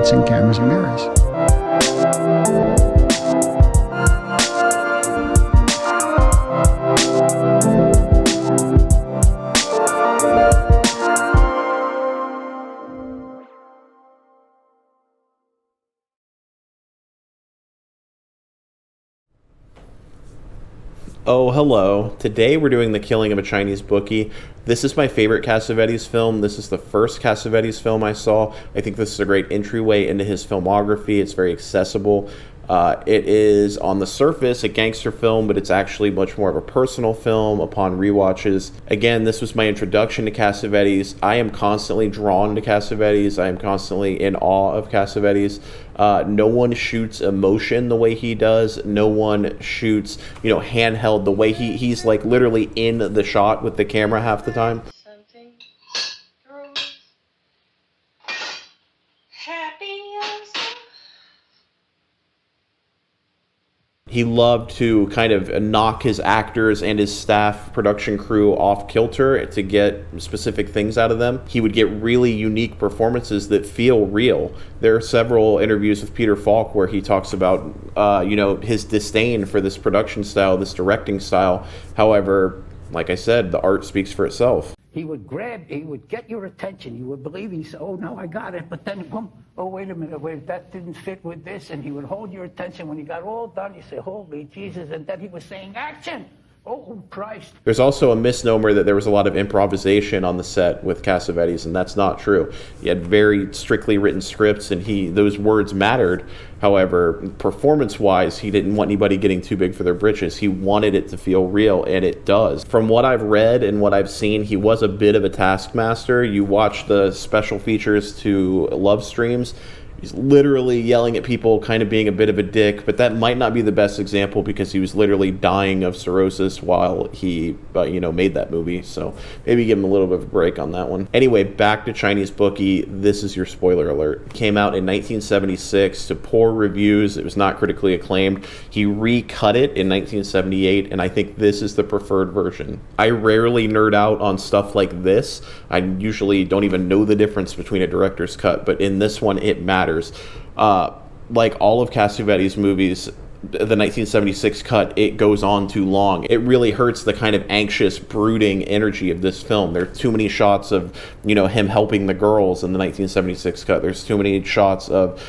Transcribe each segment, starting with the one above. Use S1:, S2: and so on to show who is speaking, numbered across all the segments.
S1: lights and cameras and mirrors.
S2: Oh, hello. Today we're doing The Killing of a Chinese Bookie. This is my favorite Cassavetes film. This is the first Cassavetes film I saw. I think this is a great entryway into his filmography. It's very accessible. It is, on the surface, a gangster film, but it's actually much more of a personal film upon rewatches. Again, this was my introduction to Cassavetes. I am constantly drawn to Cassavetes. I am constantly in awe of Cassavetes. No one shoots emotion the way he does. No one shoots, handheld the way he's like literally in the shot with the camera half the time.
S3: Something grows happy as
S2: He loved to kind of knock his actors and his staff production crew off kilter to get specific things out of them. He would get really unique performances that feel real. There are several interviews with Peter Falk where he talks about, his disdain for this production style, this directing style. However, like I said, the art speaks for itself.
S4: He would get your attention. You would believe he said, oh, no, I got it. But then, boom, oh, wait a minute, that didn't fit with this. And he would hold your attention. When he got all done, you say, holy Jesus. And then he was saying, action. Oh, Christ.
S2: There's also a misnomer that there was a lot of improvisation on the set with Cassavetes, and that's not true. He had very strictly written scripts, and those words mattered. However, performance-wise, he didn't want anybody getting too big for their britches. He wanted it to feel real, and it does. From what I've read and what I've seen, he was a bit of a taskmaster. You watch the special features to Love Streams, he's literally yelling at people, kind of being a bit of a dick, but that might not be the best example because he was literally dying of cirrhosis while he, made that movie. So maybe give him a little bit of a break on that one. Anyway, back to Chinese Bookie. This is your spoiler alert. It came out in 1976 to poor reviews. It was not critically acclaimed. He recut it in 1978, and I think this is the preferred version. I rarely nerd out on stuff like this. I usually don't even know the difference between a director's cut, but in this one, it matters. Like all of Cassavetes' movies, the 1976 cut, it goes on too long. It really hurts the kind of anxious, brooding energy of this film. There are too many shots of, him helping the girls in the 1976 cut. There's too many shots of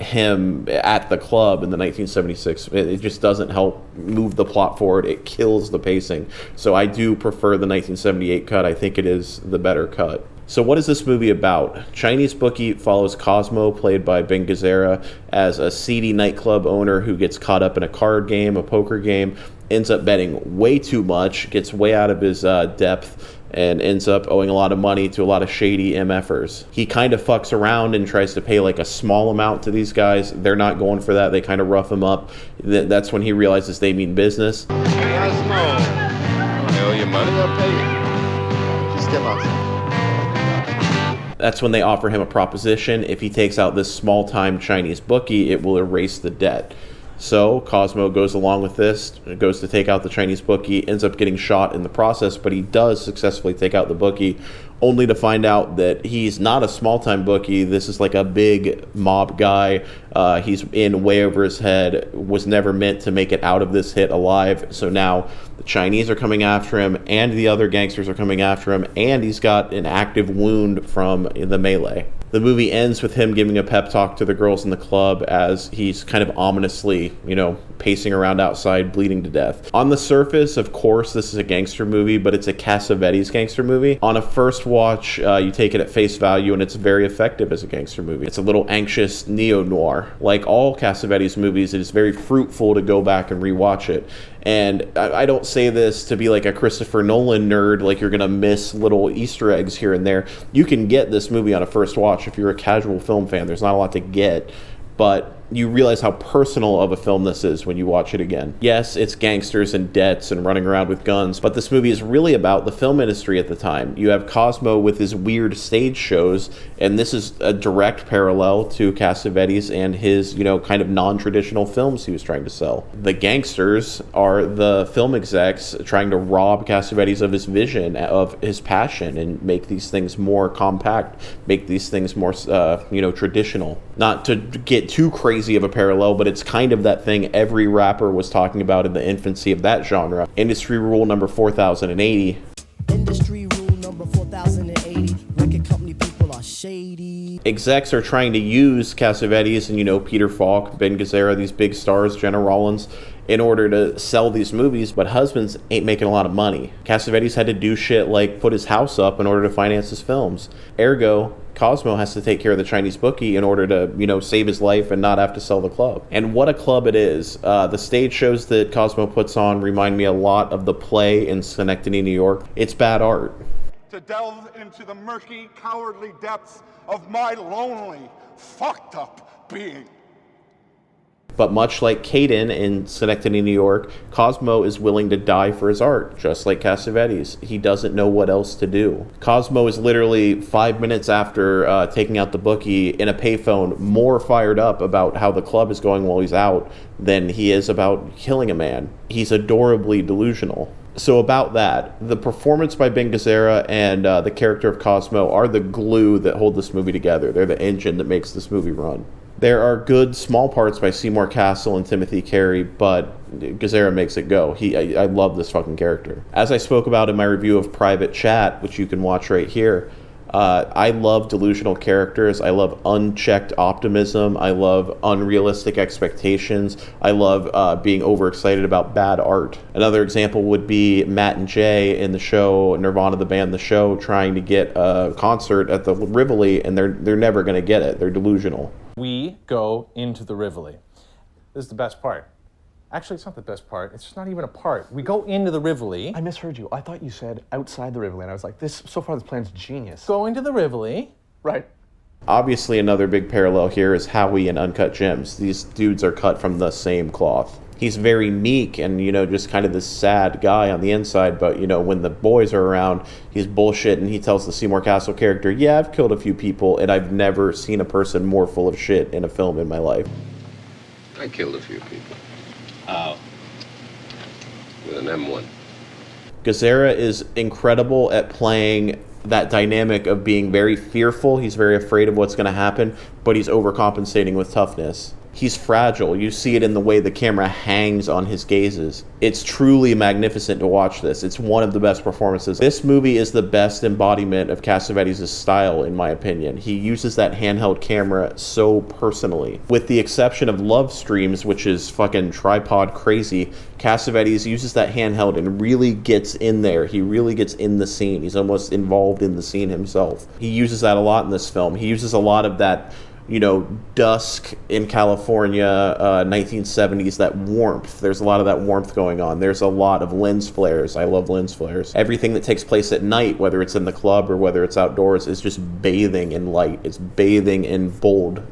S2: him at the club in the 1976. It just doesn't help move the plot forward. It kills the pacing. So I do prefer the 1978 cut. I think it is the better cut. So what is this movie about? Chinese Bookie follows Cosmo, played by Ben Gazzara, as a seedy nightclub owner who gets caught up in a card game, a poker game, ends up betting way too much, gets way out of his depth, and ends up owing a lot of money to a lot of shady MFers. He kind of fucks around and tries to pay like a small amount to these guys. They're not going for that. They kind of rough him up. That's when he realizes they mean business.
S5: Cosmo, I owe you money, I'll pay you. Just get lost.
S2: That's when they offer him a proposition. If he takes out this small-time Chinese bookie, it will erase the debt. So Cosmo goes along with this, goes to take out the Chinese bookie, ends up getting shot in the process, but he does successfully take out the bookie, only to find out that he's not a small-time bookie. This is like a big mob guy. He's in way over his head, was never meant to make it out of this hit alive. So now the Chinese are coming after him, and the other gangsters are coming after him, and he's got an active wound from the melee. The movie ends with him giving a pep talk to the girls in the club as he's kind of ominously, pacing around outside, bleeding to death. On the surface, of course, this is a gangster movie, but it's a Cassavetes gangster movie. On a first watch, you take it at face value, and it's very effective as a gangster movie. It's a little anxious neo-noir. Like all Cassavetes movies, it is very fruitful to go back and rewatch it. And I don't say this to be like a Christopher Nolan nerd, like you're going to miss little Easter eggs here and there. You can get this movie on a first watch if you're a casual film fan. There's not a lot to get. But, you realize how personal of a film this is when you watch it again. Yes, it's gangsters and debts and running around with guns, but this movie is really about the film industry at the time. You have Cosmo with his weird stage shows, and this is a direct parallel to Cassavetes and his, kind of non-traditional films he was trying to sell. The gangsters are the film execs trying to rob Cassavetes of his vision, of his passion, and make these things more compact, make these things more, traditional. Not to get too crazy of a parallel, but it's kind of that thing every rapper was talking about in the infancy of that genre. Industry rule number 4080.
S6: Industry rule number 4080. Record company people are shady.
S2: Execs are trying to use Cassavetes and, Peter Falk, Ben Gazzara, these big stars, Jenna Rollins, in order to sell these movies, but husbands ain't making a lot of money. Cassavetes had to do shit like put his house up in order to finance his films. Ergo, Cosmo has to take care of the Chinese bookie in order to, save his life and not have to sell the club. And what a club it is. The stage shows that Cosmo puts on remind me a lot of the play in Schenectady, New York. It's bad art.
S7: To delve into the murky, cowardly depths of my lonely, fucked up being.
S2: But much like Caden in Schenectady, New York, Cosmo is willing to die for his art, just like Cassavetes. He doesn't know what else to do. Cosmo is literally 5 minutes after taking out the bookie in a payphone, more fired up about how the club is going while he's out than he is about killing a man. He's adorably delusional. So about that, the performance by Ben Gazzara and the character of Cosmo are the glue that hold this movie together. They're the engine that makes this movie run. There are good small parts by Seymour Castle and Timothy Carey, but Gazzara makes it go. I love this fucking character. As I spoke about in my review of Private Chat, which you can watch right here, I love delusional characters. I love unchecked optimism. I love unrealistic expectations. I love being overexcited about bad art. Another example would be Matt and Jay in the show, Nirvana the band, the show, trying to get a concert at the Rivoli, and they're never going to get it. They're delusional.
S8: We go into the Rivoli. This is the best part. Actually, it's not the best part. It's just not even a part. We go into the Rivoli.
S9: I misheard you. I thought you said outside the Rivoli, and I was like, so far this plan's genius.
S8: Go into the Rivoli.
S9: Right.
S2: Obviously, another big parallel here is Howie and Uncut Gems. These dudes are cut from the same cloth. He's very meek and, just kind of this sad guy on the inside, but, when the boys are around, he's bullshit, and he tells the Seymour Castle character, yeah, I've killed a few people, and I've never seen a person more full of shit in a film in my life.
S5: I killed a few people.
S10: How?
S5: With an M1.
S2: Gazzara is incredible at playing that dynamic of being very fearful. He's very afraid of what's going to happen, but he's overcompensating with toughness. He's fragile. You see it in the way the camera hangs on his gazes. It's truly magnificent to watch this. It's one of the best performances. This movie is the best embodiment of Cassavetes' style, in my opinion. He uses that handheld camera so personally. With the exception of Love Streams, which is fucking tripod crazy, Cassavetes uses that handheld and really gets in there. He really gets in the scene. He's almost involved in the scene himself. He uses that a lot in this film. He uses a lot of that dusk in California, 1970s, that warmth. There's a lot of that warmth going on. There's a lot of lens flares. I love lens flares. Everything that takes place at night, whether it's in the club or whether it's outdoors, is just bathing in light. It's bathing in bold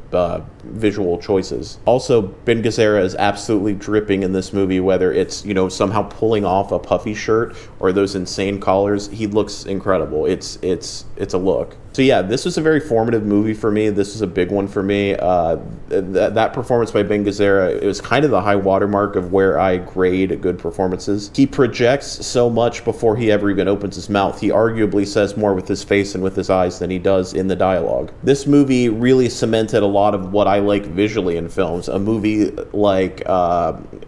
S2: visual choices. Also, Ben Gazzara is absolutely dripping in this movie, whether it's, somehow pulling off a puffy shirt or those insane collars. He looks incredible. It's a look. So yeah, this was a very formative movie for me. This was a big one for me. That performance by Ben Gazzara, it was kind of the high watermark of where I grade good performances. He projects so much before he ever even opens his mouth. He arguably says more with his face and with his eyes than he does in the dialogue. This movie really cemented a lot of what I like visually in films. A movie like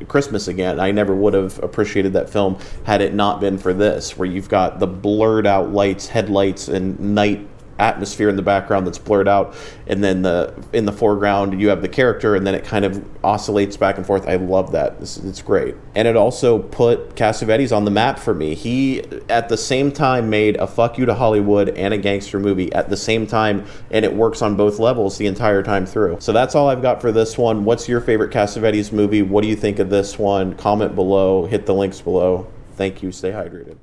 S2: Christmas Again, I never would have appreciated that film had it not been for this, where you've got the blurred out lights, headlights, and night atmosphere in the background that's blurred out, and then in the foreground you have the character, and then it kind of oscillates back and forth. I love that. It's great. And it also put Cassavetes on the map for me. He at the same time made a fuck you to Hollywood and a gangster movie at the same time, and it works on both levels the entire time through. So that's all I've got for this one. What's your favorite Cassavetes movie? What do you think of this one? Comment below, hit the links below. Thank you. Stay hydrated.